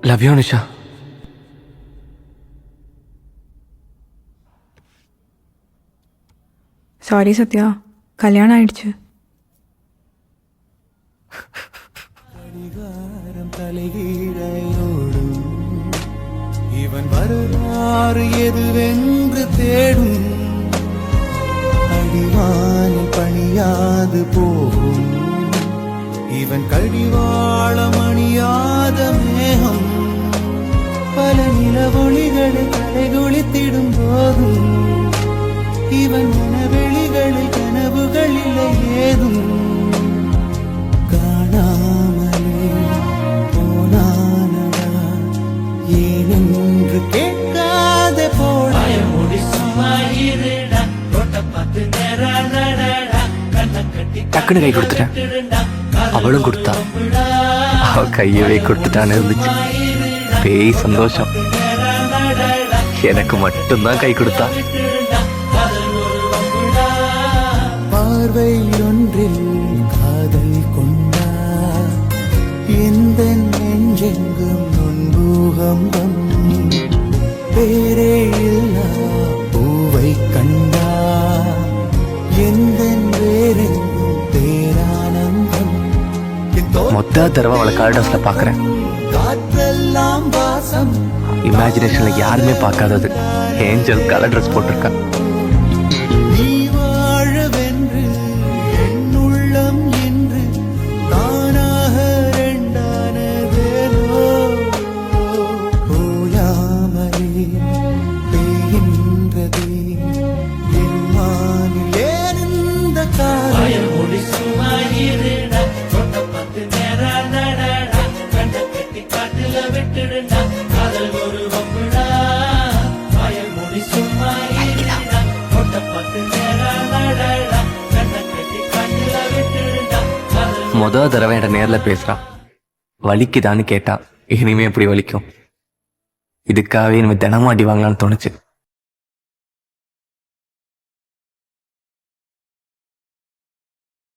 Love you Nisha. Sorry Sathya, கல்யாணம் ஆயிடுச்சு. தலைகீழையோடும் இவன் வரலாறு எதுவென்று தேடும். அடிவானில் பணியாது போகும் இவன் கடிவாளம் அணியாத மேகம். பல நிலவொளிகளை கலைகுளித்திடும் போதும் இவன் மனவெளிகளில் கனவுகள் இல்லை ஏதும். காணாமலே போனானடா ஏனென்று கேட்காத போட. டக்குன்னு கை கொடுத்துட்டேன். அவளும் கொடுத்தா. அவ கையவே கொடுத்துட்டான்னு இருந்துச்சு. பேய் சந்தோஷம். எனக்கு மட்டும்தான் கை கொடுத்தா. பார்வை ஒன்றில் காதல் கொண்டா எந்த நெஞ்செங்கும் நொன்பூகம்பம். பேரே இல்லா பூவை கண்டா எந்த வேறெங்கும் பேரானந்தம். மொத்த தடவை அவளை கார்டர்ஸ்ல பாக்குறேன். காற்றெல்லாம் வாசம். இமேஜினேஷன்ல யாருமே பார்க்காதது. ஏஞ்சல் கலர் ட்ரெஸ் போட்டிருக்கா. நீ வாழவென்று என் உள்ளம் என்று தானாக ரெண்டானதேனோ. ஓயாமலே பெய்கின்றதே என் வானில் ஏறிந்த காலம். மொத தடவை என்கிட்ட நேர்ல பேசுறா. வலிக்குதான்னு கேட்டா. இனிமே எப்படி வலிக்கும்? இதுக்காகவே இனிமே தினமும் அடி வாங்கலான்னு தோணுச்சு.